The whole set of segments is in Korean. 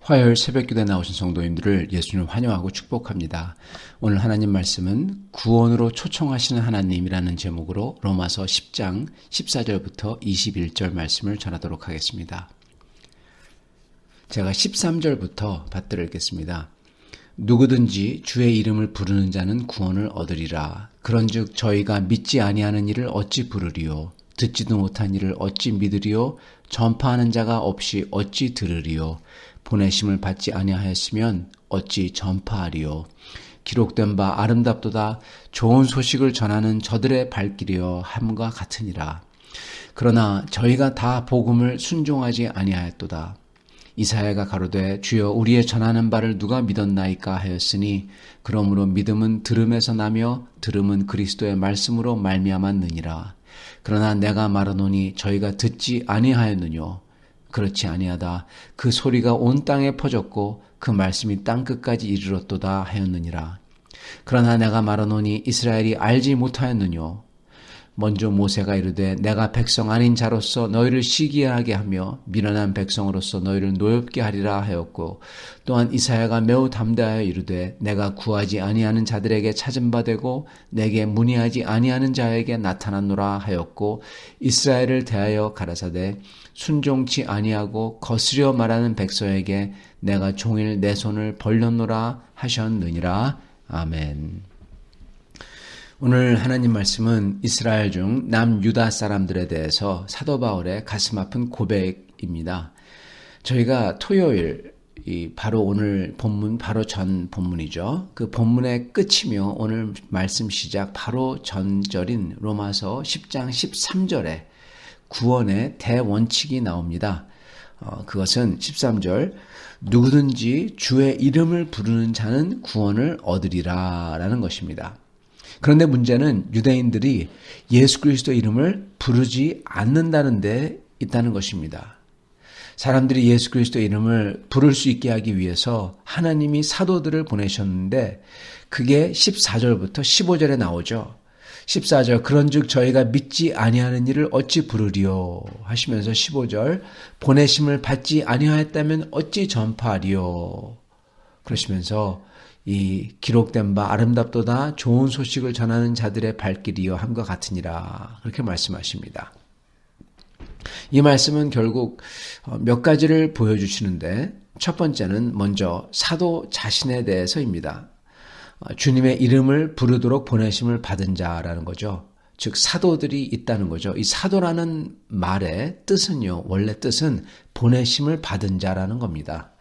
화요일 새벽기도에 나오신 성도님들을 예수님을 환영하고 축복합니다. 오늘 하나님 말씀은 구원으로 초청하시는 하나님이라는 제목으로 로마서 10장 14절부터 21절 말씀을 전하도록 하겠습니다. 제가 13절부터 받들어 읽겠습니다. 누구든지 주의 이름을 부르는 자는 구원을 얻으리라. 그런즉 저희가 믿지 아니하는 이를 어찌 부르리요? 듣지도 못한 이를 어찌 믿으리요? 전파하는 자가 없이 어찌 들으리요? 보내심을 받지 아니하였으면 어찌 전파하리요? 기록된 바 아름답도다. 좋은 소식을 전하는 저들의 발길이여 함과 같으니라. 그러나 저희가 다 복음을 순종하지 아니하였도다. 이사야가 가로되 주여 우리의 전하는 바를 누가 믿었나이까 하였으니 그러므로 믿음은 들음에서 나며 들음은 그리스도의 말씀으로 말미암았느니라. 그러나 내가 말하노니 저희가 듣지 아니하였느뇨? 그렇지 아니하다. 그 소리가 온 땅에 퍼졌고 그 말씀이 땅끝까지 이르렀도다 하였느니라. 그러나 내가 말하노니 이스라엘이 알지 못하였느뇨? 먼저 모세가 이르되 내가 백성 아닌 자로서 너희를 시기하게 하며 미련한 백성으로서 너희를 노엽게 하리라 하였고, 또한 이사야가 매우 담대하여 이르되 내가 구하지 아니하는 자들에게 찾은 바 되고 내게 문의하지 아니하는 자에게 나타났노라 하였고, 이스라엘을 대하여 가라사대 순종치 아니하고 거스려 말하는 백성에게 내가 종일 내 손을 벌렸노라 하셨느니라. 아멘. 오늘 하나님 말씀은 이스라엘 중 남유다 사람들에 대해서 사도 바울의 가슴 아픈 고백입니다. 저희가 토요일, 바로 오늘 본문, 바로 전 본문이죠. 그 본문의 끝이며 오늘 말씀 시작 바로 전절인 로마서 10장 13절에 구원의 대원칙이 나옵니다. 그것은 13절, 누구든지 주의 이름을 부르는 자는 구원을 얻으리라 라는 것입니다. 그런데 문제는 유대인들이 예수 그리스도 이름을 부르지 않는다는 데 있다는 것입니다. 사람들이 예수 그리스도 이름을 부를 수 있게 하기 위해서 하나님이 사도들을 보내셨는데 그게 14절부터 15절에 나오죠. 14절, 그런즉 저희가 믿지 아니하는 이를 어찌 부르리요 하시면서 15절, 보내심을 받지 아니하였다면 어찌 전파하리요 그러시면서 이 기록된 바 아름답도다. 좋은 소식을 전하는 자들의 발길이여 함과 같으니라. 그렇게 말씀하십니다. 이 말씀은 결국 몇 가지를 보여주시는데, 첫 번째는 먼저 사도 자신에 대해서입니다. 주님의 이름을 부르도록 보내심을 받은 자라는 거죠. 즉 사도들이 있다는 거죠. 이 사도라는 말의 뜻은요, 원래 뜻은 보내심을 받은 자라는 겁니다.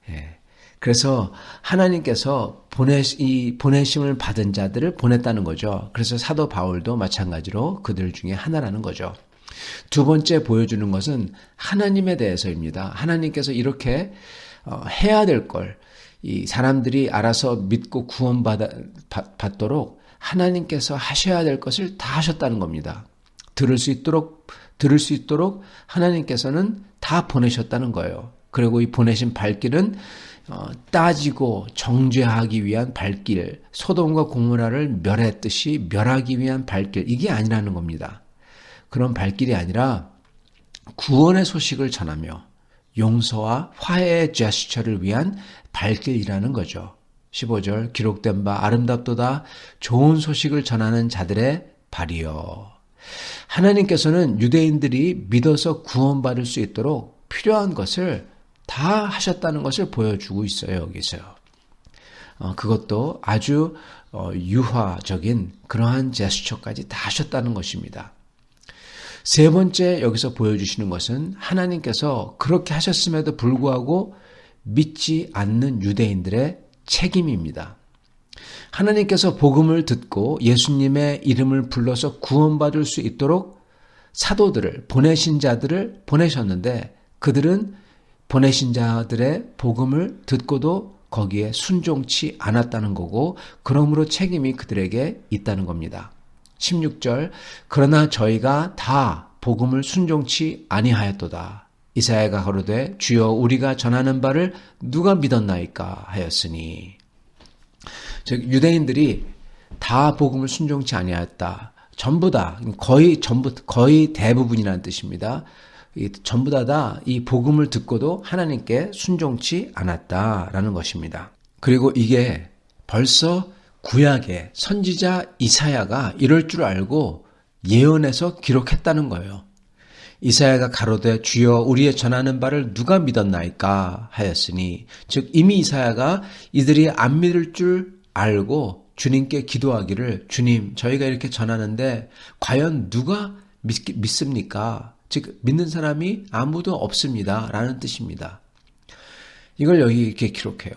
예. 그래서 하나님께서 보내심을 받은 자들을 보냈다는 거죠. 그래서 사도 바울도 마찬가지로 그들 중에 하나라는 거죠. 두 번째 보여주는 것은 하나님에 대해서입니다. 하나님께서 이렇게 해야 될 걸, 이 사람들이 알아서 믿고 구원받도록 하나님께서 하셔야 될 것을 다 하셨다는 겁니다. 들을 수 있도록 하나님께서는 다 보내셨다는 거예요. 그리고 이 보내신 발길은 따지고 정죄하기 위한 발길, 소돔과 고모라를 멸했듯이 멸하기 위한 발길, 이게 아니라는 겁니다. 그런 발길이 아니라 구원의 소식을 전하며 용서와 화해의 제스처를 위한 발길이라는 거죠. 15절, 기록된 바 아름답도다. 좋은 소식을 전하는 자들의 발이요. 하나님께서는 유대인들이 믿어서 구원받을 수 있도록 필요한 것을 다 하셨다는 것을 보여주고 있어요, 여기서요. 그것도 아주 유화적인 그러한 제스처까지 다 하셨다는 것입니다. 세 번째 여기서 보여주시는 것은 하나님께서 그렇게 하셨음에도 불구하고 믿지 않는 유대인들의 책임입니다. 하나님께서 복음을 듣고 예수님의 이름을 불러서 구원받을 수 있도록 사도들을, 보내신 자들을 보내셨는데 그들은 보내신 자들의 복음을 듣고도 거기에 순종치 않았다는 거고, 그러므로 책임이 그들에게 있다는 겁니다. 16절, 그러나 저희가 다 복음을 순종치 아니하였도다. 이사야가 가로되 주여 우리가 전하는 바를 누가 믿었나이까 하였으니. 즉 유대인들이 다 복음을 순종치 아니하였다. 전부 다, 거의 대부분이라는 뜻입니다. 전부 다 이 복음을 듣고도 하나님께 순종치 않았다라는 것입니다. 그리고 이게 벌써 구약의 선지자 이사야가 이럴 줄 알고 예언해서 기록했다는 거예요. 이사야가 가로되 주여 우리의 전하는 바를 누가 믿었나이까 하였으니, 즉 이미 이사야가 이들이 안 믿을 줄 알고 주님께 기도하기를, 주님 저희가 이렇게 전하는데 과연 누가 믿습니까? 즉 믿는 사람이 아무도 없습니다 라는 뜻입니다. 이걸 여기 이렇게 기록해요.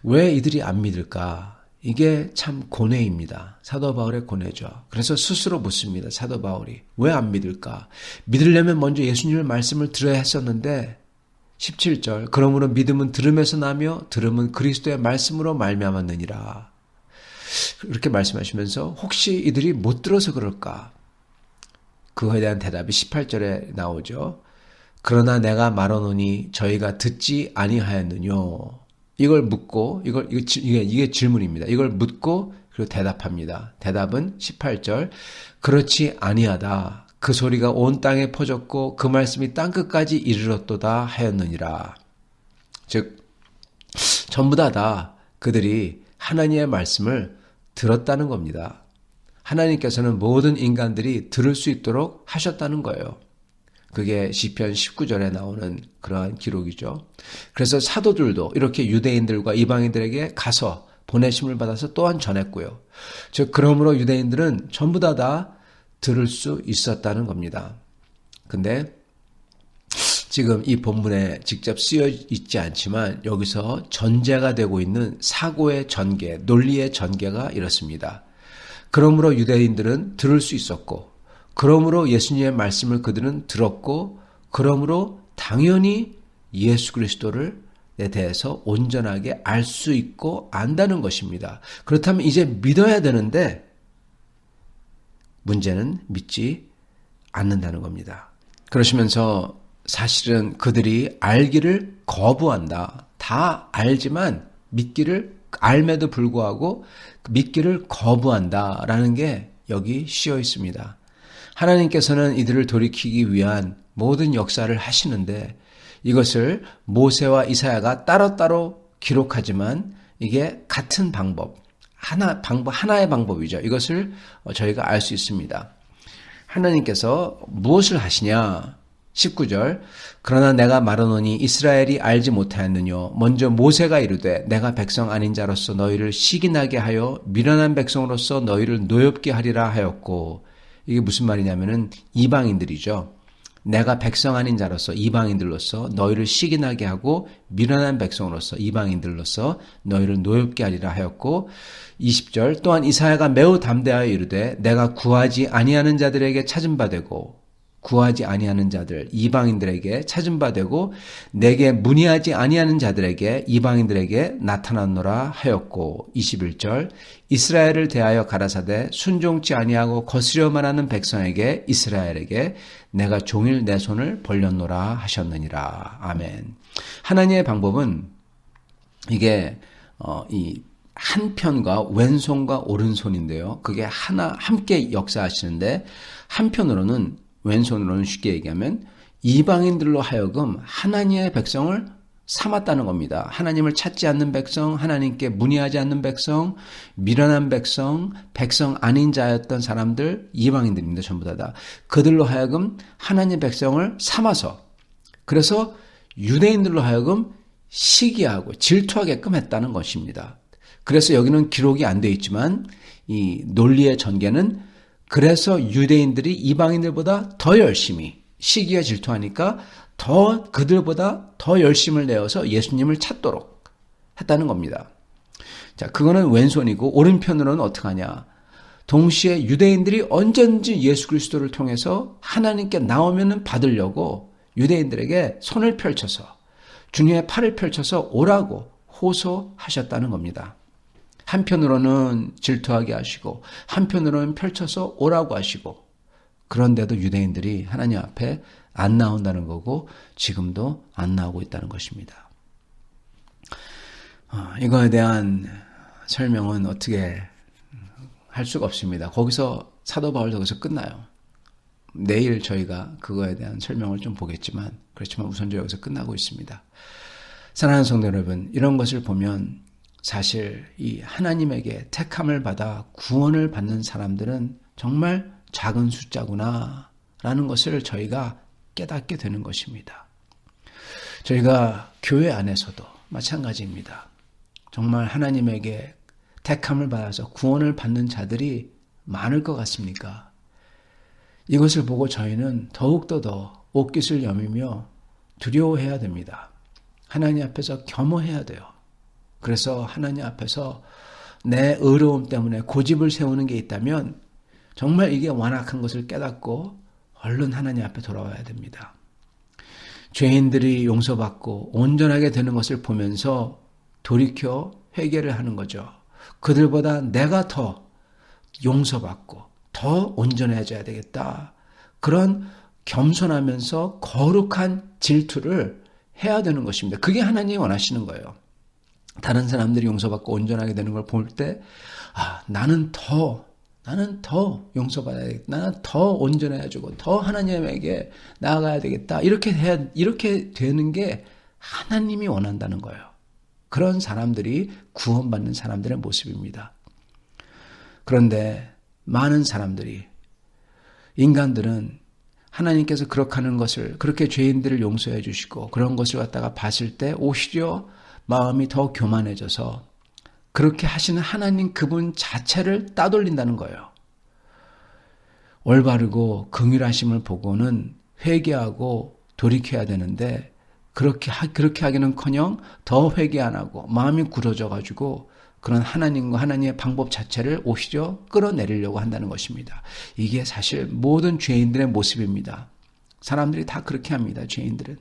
왜 이들이 안 믿을까? 이게 참 고뇌입니다. 사도 바울의 고뇌죠. 그래서 스스로 묻습니다. 사도 바울이 왜 안 믿을까? 믿으려면 먼저 예수님의 말씀을 들어야 했었는데 17절 그러므로 믿음은 들음에서 나며 들음은 그리스도의 말씀으로 말미암았느니라. 이렇게 말씀하시면서 혹시 이들이 못 들어서 그럴까? 그거에 대한 대답이 18절에 나오죠. 그러나 내가 말하노니 저희가 듣지 아니하였느뇨. 이걸 묻고 이게 질문입니다. 이걸 묻고 그리고 대답합니다. 대답은 18절 그렇지 아니하다. 그 소리가 온 땅에 퍼졌고 그 말씀이 땅끝까지 이르렀도다 하였느니라. 즉 전부 다 그들이 하나님의 말씀을 들었다는 겁니다. 하나님께서는 모든 인간들이 들을 수 있도록 하셨다는 거예요. 그게 시편 19절에 나오는 그러한 기록이죠. 그래서 사도들도 이렇게 유대인들과 이방인들에게 가서 보내심을 받아서 또한 전했고요. 즉 그러므로 유대인들은 전부 다 들을 수 있었다는 겁니다. 근데 지금 이 본문에 직접 쓰여 있지 않지만 여기서 전제가 되고 있는 사고의 전개, 논리의 전개가 이렇습니다. 그러므로 유대인들은 들을 수 있었고, 그러므로 예수님의 말씀을 그들은 들었고, 그러므로 당연히 예수 그리스도를 에 대해서 온전하게 알 수 있고 안다는 것입니다. 그렇다면 이제 믿어야 되는데 문제는 믿지 않는다는 겁니다. 그러시면서 사실은 그들이 알기를 거부한다. 다 알지만 알매도 불구하고 믿기를 거부한다라는 게 여기 씌어 있습니다. 하나님께서는 이들을 돌이키기 위한 모든 역사를 하시는데 이것을 모세와 이사야가 따로따로 기록하지만 이게 같은 하나의 방법이죠. 이것을 저희가 알 수 있습니다. 하나님께서 무엇을 하시냐? 19절 그러나 내가 말하노니 이스라엘이 알지 못하였느뇨. 먼저 모세가 이르되 내가 백성 아닌 자로서 너희를 시기나게 하여 미련한 백성으로서 너희를 노엽게 하리라 하였고, 이게 무슨 말이냐면은 이방인들이죠. 내가 백성 아닌 자로서 이방인들로서 너희를 시기나게 하고 미련한 백성으로서 이방인들로서 너희를 노엽게 하리라 하였고, 20절 또한 이사야가 매우 담대하여 이르되 내가 구하지 아니하는 자들에게 찾은 바 되고, 구하지 아니하는 자들 이방인들에게 찾은 바 되고 내게 문의하지 아니하는 자들에게 이방인들에게 나타났노라 하였고, 21절 이스라엘을 대하여 가라사대 순종치 아니하고 거스려만 하는 백성에게 이스라엘에게 내가 종일 내 손을 벌렸노라 하셨느니라. 아멘. 하나님의 방법은 이게 이 한편과 왼손과 오른손인데요. 그게 함께 역사하시는데, 한편으로는 왼손으로는 쉽게 얘기하면 이방인들로 하여금 하나님의 백성을 삼았다는 겁니다. 하나님을 찾지 않는 백성, 하나님께 문의하지 않는 백성, 미련한 백성, 백성 아닌 자였던 사람들, 이방인들입니다. 전부 다. 그들로 하여금 하나님의 백성을 삼아서, 그래서 유대인들로 하여금 시기하고 질투하게끔 했다는 것입니다. 그래서 여기는 기록이 안 되어 있지만 이 논리의 전개는, 그래서 유대인들이 이방인들보다 더 열심히, 시기와 질투하니까 그들보다 더 열심을 내어서 예수님을 찾도록 했다는 겁니다. 자, 그거는 왼손이고, 오른편으로는 어떻게 하냐? 동시에 유대인들이 언제든지 예수 그리스도를 통해서 하나님께 나오면은 받으려고 유대인들에게 손을 펼쳐서, 주님의 팔을 펼쳐서 오라고 호소하셨다는 겁니다. 한편으로는 질투하게 하시고 한편으로는 펼쳐서 오라고 하시고, 그런데도 유대인들이 하나님 앞에 안 나온다는 거고 지금도 안 나오고 있다는 것입니다. 이거에 대한 설명은 어떻게 할 수가 없습니다. 거기서 사도 바울도 거기서 끝나요. 내일 저희가 그거에 대한 설명을 좀 보겠지만 그렇지만 우선 여기서 끝나고 있습니다. 사랑하는 성도 여러분, 이런 것을 보면 사실 이 하나님에게 택함을 받아 구원을 받는 사람들은 정말 작은 숫자구나 라는 것을 저희가 깨닫게 되는 것입니다. 저희가 교회 안에서도 마찬가지입니다. 정말 하나님에게 택함을 받아서 구원을 받는 자들이 많을 것 같습니까? 이것을 보고 저희는 더욱더 더 옷깃을 여미며 두려워해야 됩니다. 하나님 앞에서 겸허해야 돼요. 그래서 하나님 앞에서 내 의로움 때문에 고집을 세우는 게 있다면 정말 이게 완악한 것을 깨닫고 얼른 하나님 앞에 돌아와야 됩니다. 죄인들이 용서받고 온전하게 되는 것을 보면서 돌이켜 회개를 하는 거죠. 그들보다 내가 더 용서받고 더 온전해져야 되겠다. 그런 겸손하면서 거룩한 질투를 해야 되는 것입니다. 그게 하나님이 원하시는 거예요. 다른 사람들이 용서받고 온전하게 되는 걸 볼 때, 나는 더 용서받아야 되겠다. 나는 더 온전해지고 더 하나님에게 나아가야 되겠다. 이렇게 되는 게 하나님이 원한다는 거예요. 그런 사람들이 구원받는 사람들의 모습입니다. 그런데 많은 사람들이, 인간들은 하나님께서 그렇게 하는 것을, 그렇게 죄인들을 용서해 주시고 그런 것을 갖다가 봤을 때 오히려 마음이 더 교만해져서 그렇게 하시는 하나님 그분 자체를 따돌린다는 거예요. 올바르고 긍휼하심을 보고는 회개하고 돌이켜야 되는데 그렇게 하기는커녕 더 회개 안 하고 마음이 굳어져 가지고 그런 하나님과 하나님의 방법 자체를 오히려 끌어내리려고 한다는 것입니다. 이게 사실 모든 죄인들의 모습입니다. 사람들이 다 그렇게 합니다. 죄인들은.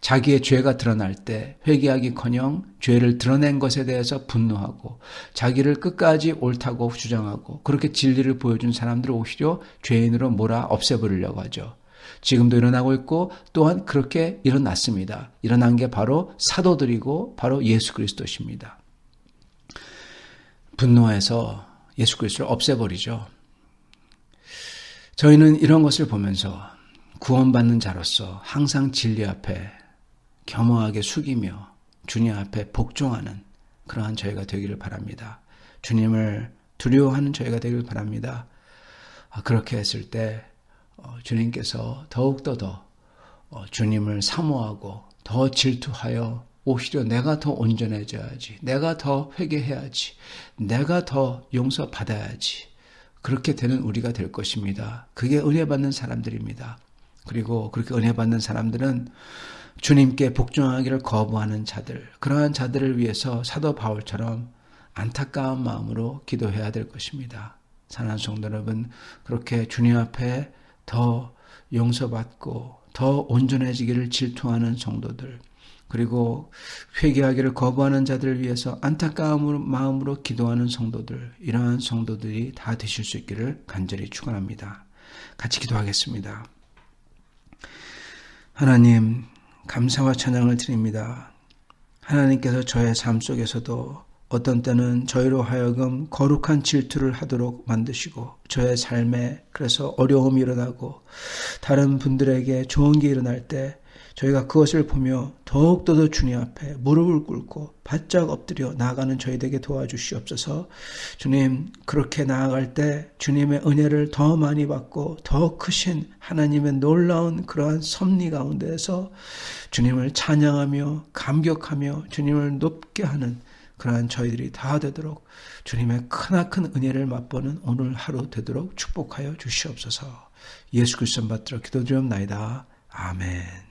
자기의 죄가 드러날 때 회개하기커녕 죄를 드러낸 것에 대해서 분노하고 자기를 끝까지 옳다고 주장하고 그렇게 진리를 보여준 사람들을 오히려 죄인으로 몰아 없애버리려고 하죠. 지금도 일어나고 있고 또한 그렇게 일어났습니다. 일어난 게 바로 사도들이고 바로 예수 그리스도십니다. 분노해서 예수 그리스도를 없애버리죠. 저희는 이런 것을 보면서 구원받는 자로서 항상 진리 앞에 겸허하게 숙이며 주님 앞에 복종하는 그러한 저희가 되기를 바랍니다. 주님을 두려워하는 저희가 되기를 바랍니다. 그렇게 했을 때 주님께서 더욱더 더 주님을 사모하고 더 질투하여 오히려 내가 더 온전해져야지, 내가 더 회개해야지, 내가 더 용서받아야지, 그렇게 되는 우리가 될 것입니다. 그게 은혜 받는 사람들입니다. 그리고 그렇게 은혜 받는 사람들은 주님께 복종하기를 거부하는 자들, 그러한 자들을 위해서 사도 바울처럼 안타까운 마음으로 기도해야 될 것입니다. 사랑하는 성도 여러분, 그렇게 주님 앞에 더 용서받고 더 온전해지기를 질투하는 성도들, 그리고 회개하기를 거부하는 자들을 위해서 안타까운 마음으로 기도하는 성도들, 이러한 성도들이 다 되실 수 있기를 간절히 축원합니다. 같이 기도하겠습니다. 하나님, 감사와 찬양을 드립니다. 하나님께서 저의 삶 속에서도 어떤 때는 저희로 하여금 거룩한 질투를 하도록 만드시고 저의 삶에 그래서 어려움이 일어나고 다른 분들에게 좋은 게 일어날 때 저희가 그것을 보며 더욱더 주님 앞에 무릎을 꿇고 바짝 엎드려 나아가는 저희에게 도와주시옵소서. 주님, 그렇게 나아갈 때 주님의 은혜를 더 많이 받고 더 크신 하나님의 놀라운 그러한 섭리 가운데에서 주님을 찬양하며 감격하며 주님을 높게 하는 그러한 저희들이 다 되도록 주님의 크나큰 은혜를 맛보는 오늘 하루 되도록 축복하여 주시옵소서. 예수 그리스도 받들어 기도드리옵나이다. 아멘.